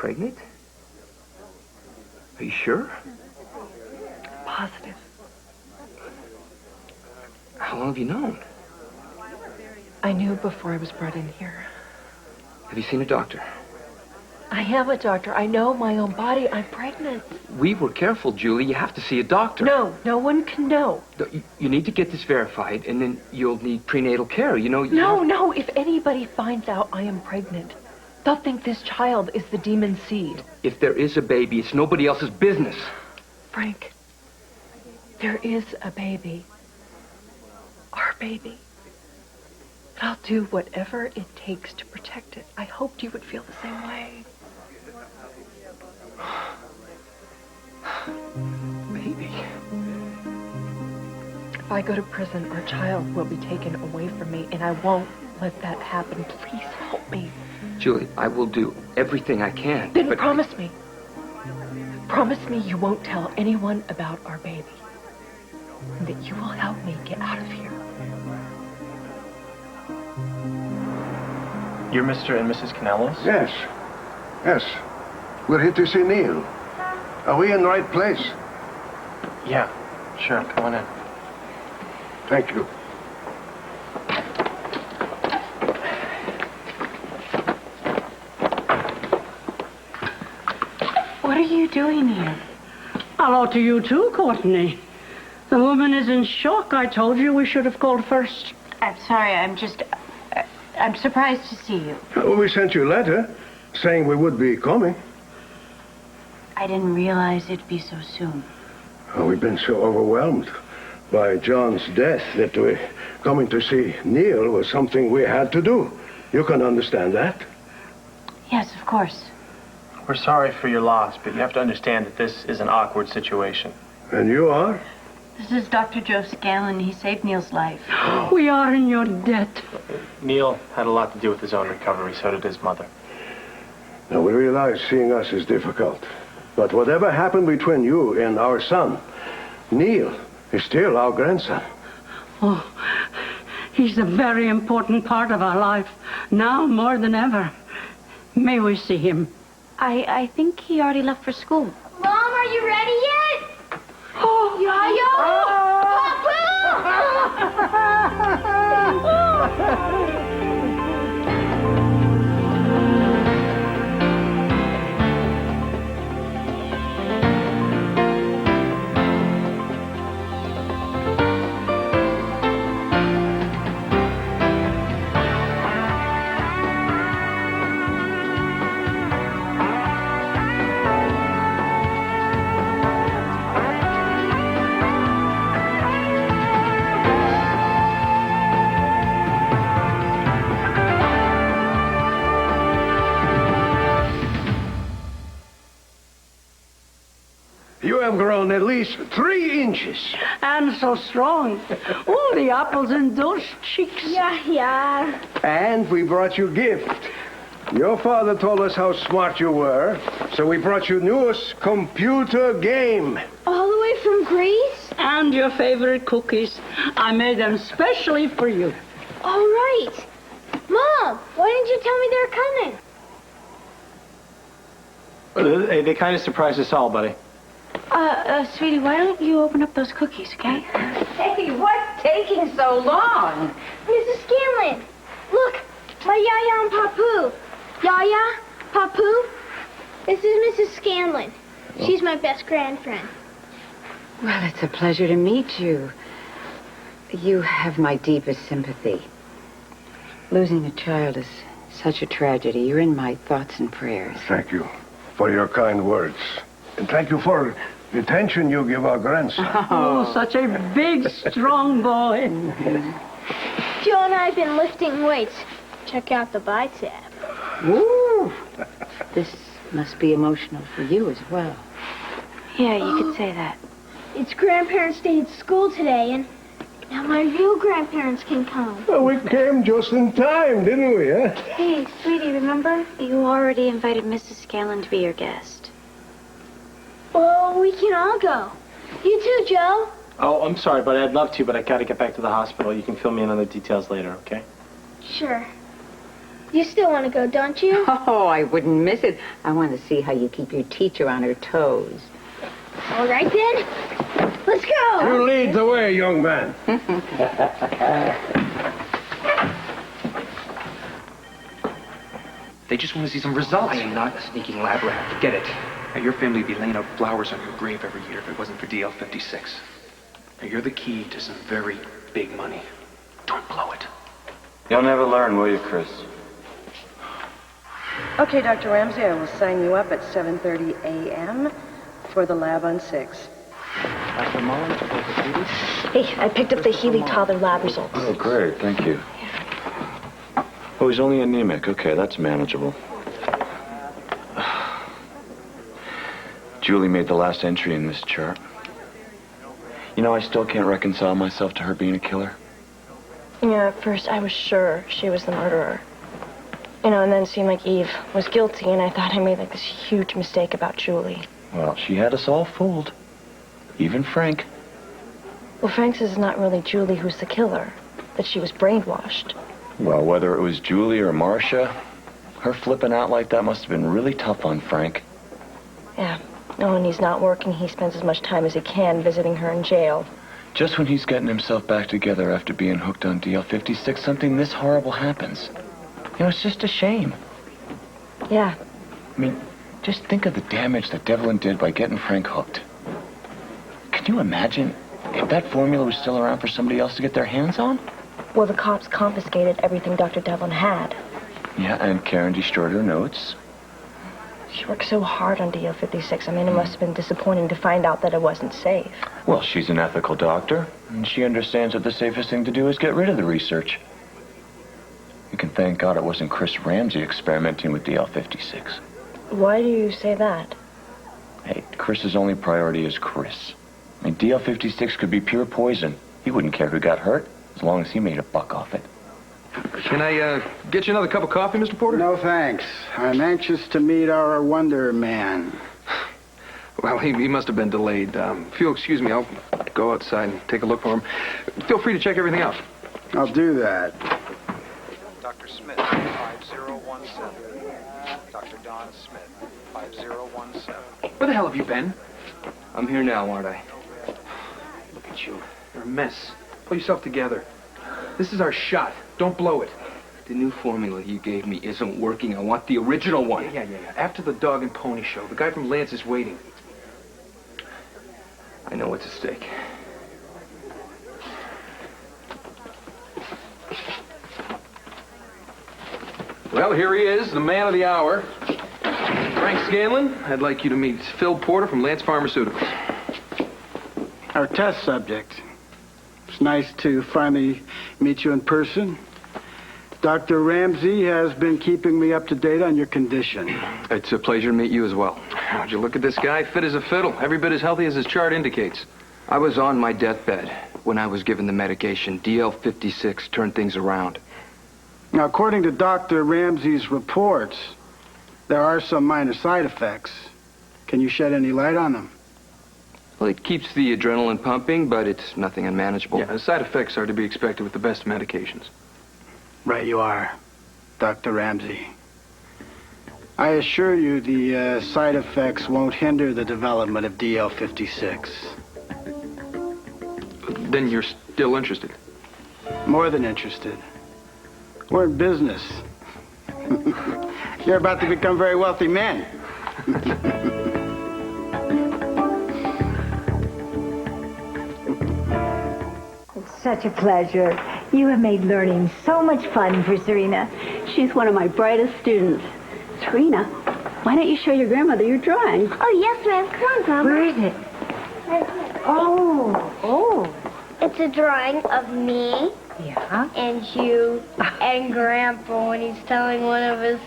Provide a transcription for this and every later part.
pregnant? Are you sure? Positive. How long have you known? I knew before I was brought in here. Have you seen a doctor? I am a doctor. I know my own body. I'm pregnant. We were careful, Julie. You have to see a doctor. No, no one can know. You need to get this verified, and then you'll need prenatal care. You know... No. If anybody finds out I am pregnant, they'll think this child is the demon's seed. If there is a baby, it's nobody else's business. Frank, there is a baby. Our baby. But I'll do whatever it takes to protect it. I hoped you would feel the same way. Baby. If I go to prison, our child will be taken away from me, and I won't let that happen. Please help me. Julie, I will do everything I can. Then promise me. Promise me you won't tell anyone about our baby. And that you will help me get out of here. You're Mr. and Mrs. Canellos? Yes. Yes. We're here to see Neil. Are we in the right place? Yeah, sure. Come on in. Thank you. What are you doing here? Hello to you too, Courtney. The woman is in shock. I told you we should have called first. I'm sorry, I'm surprised to see you. Well, we sent you a letter saying we would be coming. I didn't realize it'd be so soon. Oh, we've been so overwhelmed by John's death that coming to see Neil was something we had to do. You can understand that. Yes, of course. We're sorry for your loss, but you have to understand that this is an awkward situation. And you are? This is Dr. Joe Scanlon. He saved Neil's life. We are in your debt. Neil had a lot to do with his own recovery, so did his mother. Now, we realize seeing us is difficult. But whatever happened between you and our son, Neil is still our grandson. Oh, he's a very important part of our life, now more than ever. May we see him? I think he already left for school. Mom, are you ready yet? Oh, You have grown at least 3 inches. and so strong. Oh, the apples in those cheeks. Yeah. And we brought you a gift. Your father told us how smart you were, so we brought you newest computer game. All the way from Greece? And your favorite cookies. I made them specially for you. All right. Mom, why didn't you tell me they were coming? They kind of surprised us all, buddy. Sweetie, why don't you open up those cookies, okay? Hey, what's taking so long? Mrs. Scanlon, look, my Yaya and Papu. Yaya, Papu, this is Mrs. Scanlon. She's my best grandfriend. Well, it's a pleasure to meet you. You have my deepest sympathy. Losing a child is such a tragedy. You're in my thoughts and prayers. Thank you for your kind words. And thank you for the attention you give our grandson. Oh, such a big, strong boy. Joe and I have been lifting weights. Check out the bicep. Ooh. This must be emotional for you as well. Yeah, you could say that. It's Grandparents' Day at school today, and now my real grandparents can come. Well, we came just in time, didn't we, huh? Hey, sweetie, remember? You already invited Mrs. Scanlon to be your guest. Well, we can all go. You too, Joe. Oh, I'm sorry, buddy. I'd love to, but I gotta get back to the hospital. You can fill me in on the details later, okay? Sure. You still want to go, don't you? Oh, I wouldn't miss it. I want to see how you keep your teacher on her toes. All right, then. Let's go. You lead the way, young man. They just want to see some results. I am not a sneaking lab rat. Get it. Now, your family would be laying out flowers on your grave every year if it wasn't for DL56. Now, you're the key to some very big money. Don't blow it. You'll never learn, will you, Chris? Okay, Dr. Ramsey, I will sign you up at 7:30 a.m. for the lab on 6. Dr. Mullins, Hey, I picked up the Healy toddler lab results. Oh, great. Thank you. Oh, he's only anemic. Okay, that's manageable. Julie made the last entry in this chart. You know, I still can't reconcile myself to her being a killer. Yeah, at first I was sure she was the murderer. And then it seemed like Eve was guilty, and I thought I made like this huge mistake about Julie. Well, she had us all fooled. Even Frank. Well, Frank says it's not really Julie who's the killer, that she was brainwashed. Well, whether it was Julie or Marcia, her flipping out like that must have been really tough on Frank. Yeah. Oh, when he's not working, he spends as much time as he can visiting her in jail. Just when he's getting himself back together after being hooked on DL56, something this horrible happens. You know, it's just a shame. Yeah. I mean, just think of the damage that Devlin did by getting Frank hooked. Can you imagine if that formula was still around for somebody else to get their hands on? Well, the cops confiscated everything Dr. Devlin had. Yeah, and Karen destroyed her notes. She worked so hard on DL56. I mean, it must have been disappointing to find out that it wasn't safe. Well, she's an ethical doctor, and she understands that the safest thing to do is get rid of the research. You can thank God it wasn't Chris Ramsey experimenting with DL56. Why do you say that? Hey, Chris's only priority is Chris. I mean, DL56 could be pure poison. He wouldn't care who got hurt, as long as he made a buck off it. Can I get you another cup of coffee, Mr. Porter? No, thanks. I'm anxious to meet our Wonder Man. Well, he must have been delayed. If you'll excuse me, I'll go outside and take a look for him. Feel free to check everything out. I'll do that. Dr. Smith, 5017. Dr. Don Smith, 5017. Where the hell have you been? I'm here now, aren't I? Look at you. You're a mess. Pull yourself together. This is our shot. Don't blow it. The new formula you gave me isn't working. I want the original one. Yeah. After the dog and pony show, the guy from Lance is waiting. I know what's at stake. Well, here he is, the man of the hour. Frank Scanlon, I'd like you to meet Phil Porter from Lance Pharmaceuticals. Our test subject. It's nice to finally meet you in person. Dr. Ramsey has been keeping me up to date on your condition. It's a pleasure to meet you as well. Would you look at this guy? Fit as a fiddle. Every bit as healthy as his chart indicates. I was on my deathbed when I was given the medication. DL56 turned things around. Now, according to Dr. Ramsey's reports, there are some minor side effects. Can you shed any light on them? Well, it keeps the adrenaline pumping, but it's nothing unmanageable. Yeah, the side effects are to be expected with the best medications. Right you are, Dr. Ramsey. I assure you the side effects won't hinder the development of DL56. Then you're still interested? More than interested. We're in business. You're about to become very wealthy men. It's such a pleasure. You have made learning so much fun for Serena. She's one of my brightest students. Serena, why don't you show your grandmother your drawing? Oh, yes, ma'am. Come on, Grandma. Where is it? Right here. Oh. It's a drawing of me Yeah? and you and Grandpa when he's telling one of his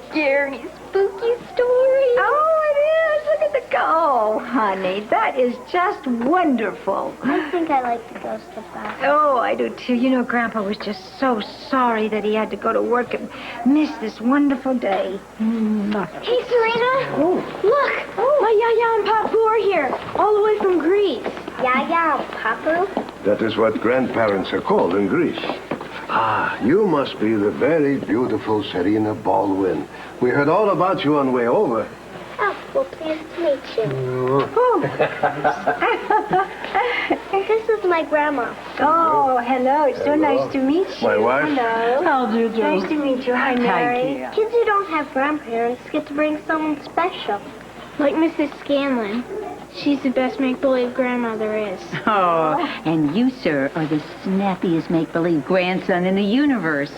scary, spooky stories. Oh, it is. Look at the Oh, honey, that is just wonderful. I think I like the ghost of that. Oh, I do too. You know, Grandpa was just so sorry that he had to go to work and miss this wonderful day. Hey, Serena. Look. My Yaya and Papu are here, all the way from Greece. Yaya and Papu? That is what grandparents are called in Greece. Ah, you must be the very beautiful Serena Baldwin. We heard all about you on the way over. Oh, well, pleased to meet you. This is my grandma. Oh, hello. It's so nice to meet you. My wife. Hello. How do you do? Nice to meet you. Hi, Mary. Kids who don't have grandparents get to bring someone special. Like Mrs. Scanlon. She's the best make-believe grandma there is. Oh, and you, sir, are the snappiest make-believe grandson in the universe.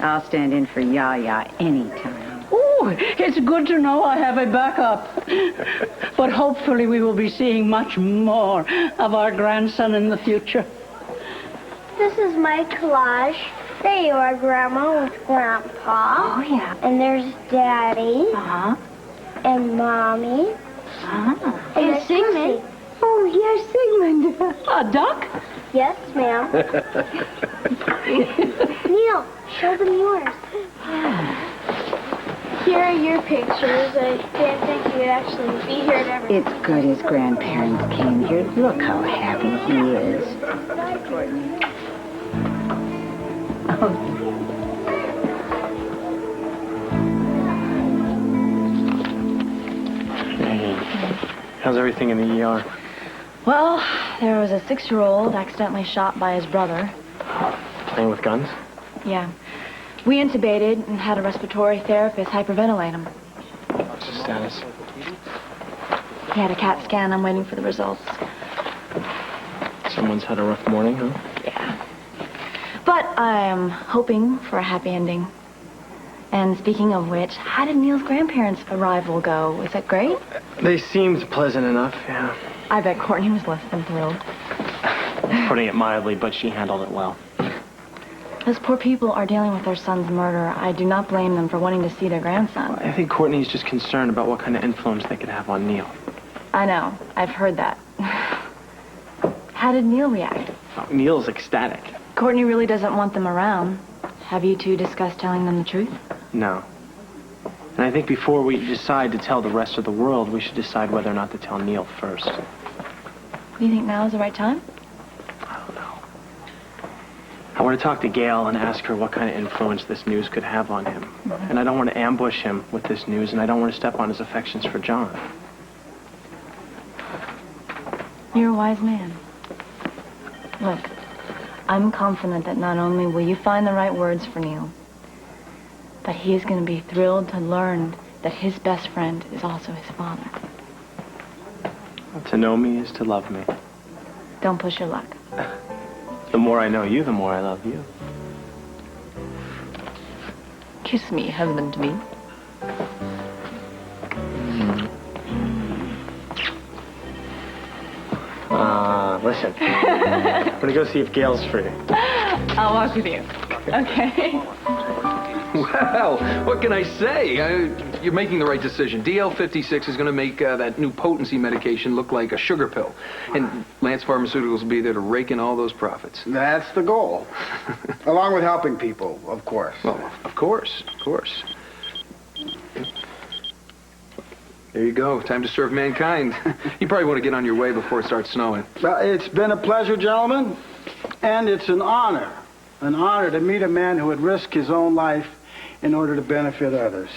I'll stand in for Yaya anytime. Oh, it's good to know I have a backup. But hopefully we will be seeing much more of our grandson in the future. This is my collage. There you are, Grandma, with Grandpa. Oh, yeah. And there's Daddy. Uh-huh. And Mommy. Uh-huh. And Sigmund. Oh, yes, Sigmund. A duck? Yes, ma'am. Neil, show them yours. Here are your pictures. I didn't think you'd actually be here to ever... It's good his grandparents came here. Look how happy he is. How's everything in the ER? Well, there was a 6-year-old accidentally shot by his brother. Playing with guns? Yeah. We intubated and had a respiratory therapist hyperventilate him. What's his status? He had a CAT scan. I'm waiting for the results. Someone's had a rough morning, huh? Yeah. But I'm hoping for a happy ending. And speaking of which, how did Neil's grandparents' arrival go? Was it great? They seemed pleasant enough, yeah. I bet Courtney was less than thrilled. Putting it mildly, but she handled it well. Those poor people are dealing with their son's murder. I do not blame them for wanting to see their grandson. I think Courtney's just concerned about what kind of influence they could have on Neil. I know. I've heard that. How did Neil react? Oh, Neil's ecstatic. Courtney really doesn't want them around. Have you two discussed telling them the truth? No. And I think before we decide to tell the rest of the world, we should decide whether or not to tell Neil first. Do you think now is the right time? I don't know. I want to talk to Gail and ask her what kind of influence this news could have on him. Mm-hmm. And I don't want to ambush him with this news, and I don't want to step on his affections for John. You're a wise man. Look, I'm confident that not only will you find the right words for Neil, but he is going to be thrilled to learn that his best friend is also his father. To know me is to love me. Don't push your luck. The more I know you, the more I love you. Kiss me, husband to be. Listen. I'm gonna go see if Gail's free. I'll walk with you. Okay. Well, what can I say? You're making the right decision. DL56 is going to make that new potency medication look like a sugar pill. And Lance Pharmaceuticals will be there to rake in all those profits. That's the goal. Along with helping people, of course. Well, of course, of course. There you go. Time to serve mankind. You probably want to get on your way before it starts snowing. It's been a pleasure, gentlemen. And it's an honor to meet a man who would risk his own life in order to benefit others.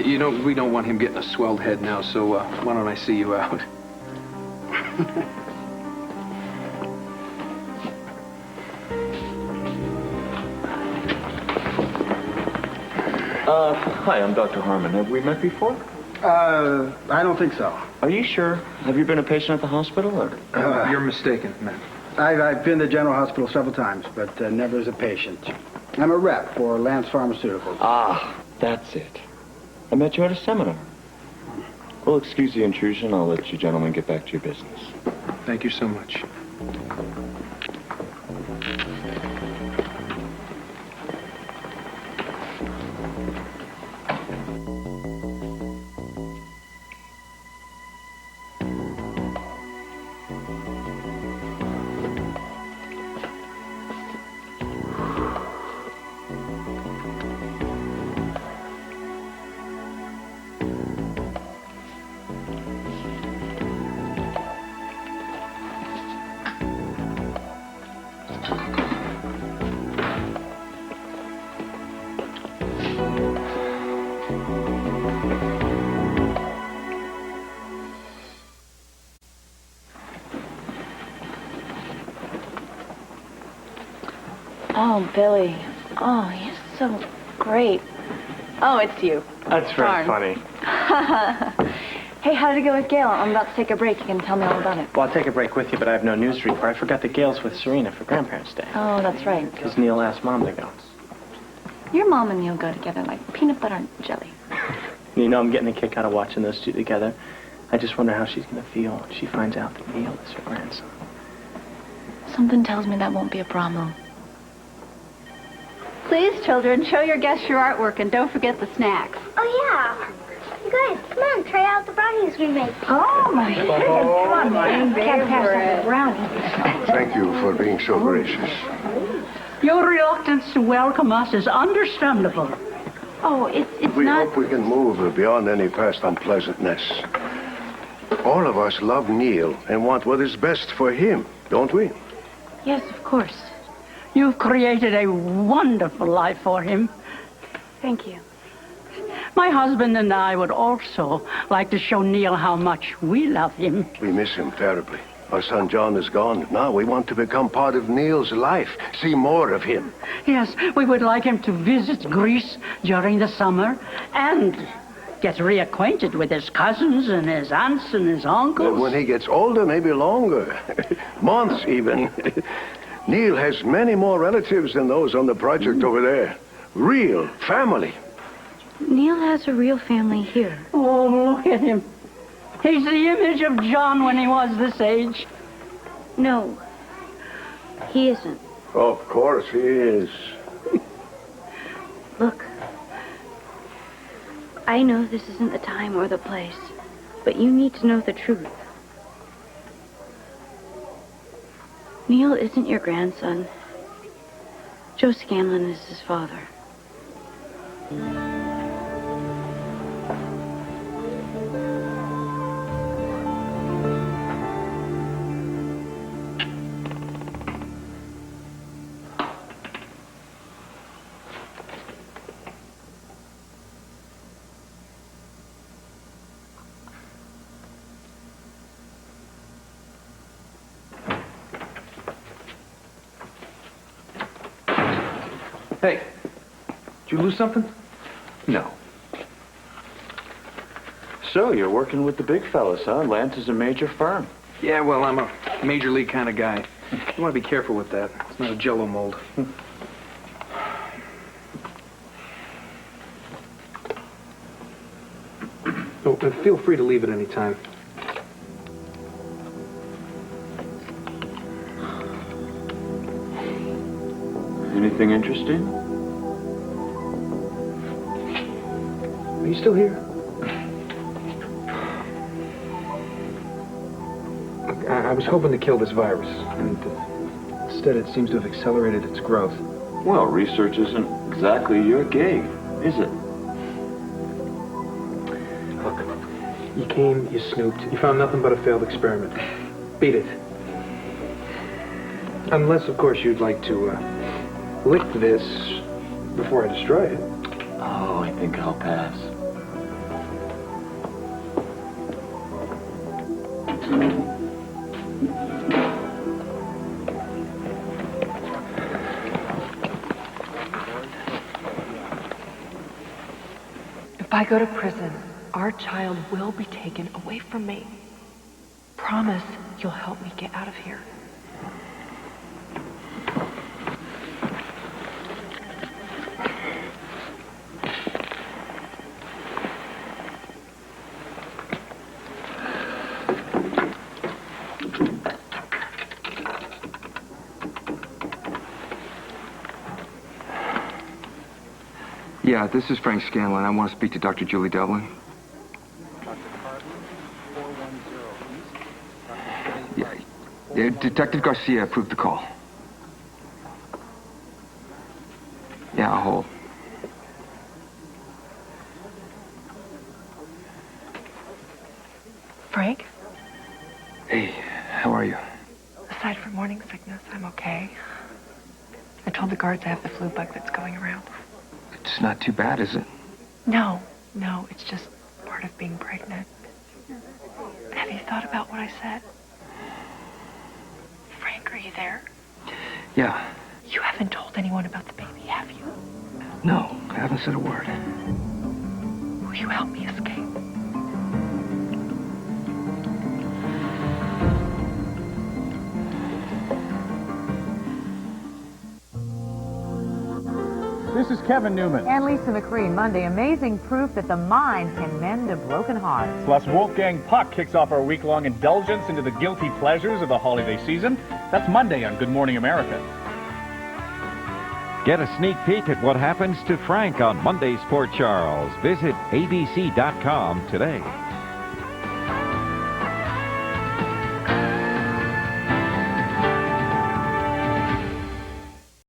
You know, we don't want him getting a swelled head now, so why don't I see you out? Hi, I'm Dr. Harmon. Have we met before? I don't think so. Are you sure? Have you been a patient at the hospital, or? You're mistaken, man. I've been to General Hospital several times, but never as a patient. I'm a rep for Lance Pharmaceuticals. Ah, that's it. I met you at a seminar. Well, excuse the intrusion. I'll let you gentlemen get back to your business. Thank you so much. Oh, Billy. Oh, he's so great. Oh, it's you. That's very funny. Hey, how did it go with Gail? I'm about to take a break. You can tell me all about it. Well, I'll take a break with you, but I have no news to report. I forgot that Gail's with Serena for Grandparents' Day. Oh, that's right. Because Neil asked Mom to go. Your mom and Neil go together like peanut butter and jelly. You know, I'm getting a kick out of watching those two together. I just wonder how she's going to feel when she finds out that Neil is her grandson. Something tells me that won't be a problem. Please, children, show your guests your artwork and don't forget the snacks. Oh, yeah. You guys, come on, try out the brownies we made. Oh, my goodness. Come on, man. Can't pass up a brownie. Thank you for being so gracious. Your reluctance to welcome us is understandable. Oh, it's We not... hope we can move beyond any past unpleasantness. All of us love Neil and want what is best for him, don't we? Yes, of course. You've created a wonderful life for him. Thank you. My husband and I would also like to show Neil how much we love him. We miss him terribly. Our son John is gone. Now we want to become part of Neil's life, see more of him. Yes, we would like him to visit Greece during the summer and get reacquainted with his cousins and his aunts and his uncles. When he gets older, maybe longer. Months, even. Neil has many more relatives than those on the project over there. Real family. Neil has a real family here. Oh, look at him. He's the image of John when he was this age. No, he isn't. Of course he is. Look, I know this isn't the time or the place, but you need to know the truth. Neil isn't your grandson. Joe Scanlon is his father. Hey, did you lose something? No. So, you're working with the big fellas, huh? Lance is a major firm. Yeah, well, I'm a major league kind of guy. You want to be careful with that. It's not a Jell-O mold. Oh, and feel free to leave at any time. Anything interesting? Are you still here? Look, I was hoping to kill this virus, and instead it seems to have accelerated its growth. Well, research isn't exactly your gig, is it? Look, you came, you snooped, you found nothing but a failed experiment. Beat it. Unless, of course, you'd like to lick this before I destroy it. Oh, I think I'll pass. If I go to prison, our child will be taken away from me. Promise you'll help me get out of here. Yeah, this is Frank Scanlon. I want to speak to Dr. Julie Dublin. Yeah, Detective Garcia approved the call. Yeah, I'll hold. Frank, Hey, how are you? aside from morning sickness, I'm okay. I told the guards I have the flu bug that's going around. It's not too bad, is it? No, it's just part of being pregnant. Have you thought about what I said? Frank, are you there? Yeah. You haven't told anyone about the baby, have you? No, I haven't said a word. Will you help me escape? This is Kevin Newman. And Lisa McCree. Monday, amazing proof that the mind can mend a broken heart. Plus, Wolfgang Puck kicks off our week-long indulgence into the guilty pleasures of the holiday season. That's Monday on Good Morning America. Get a sneak peek at what happens to Frank on Monday's Port Charles. Visit abc.com today.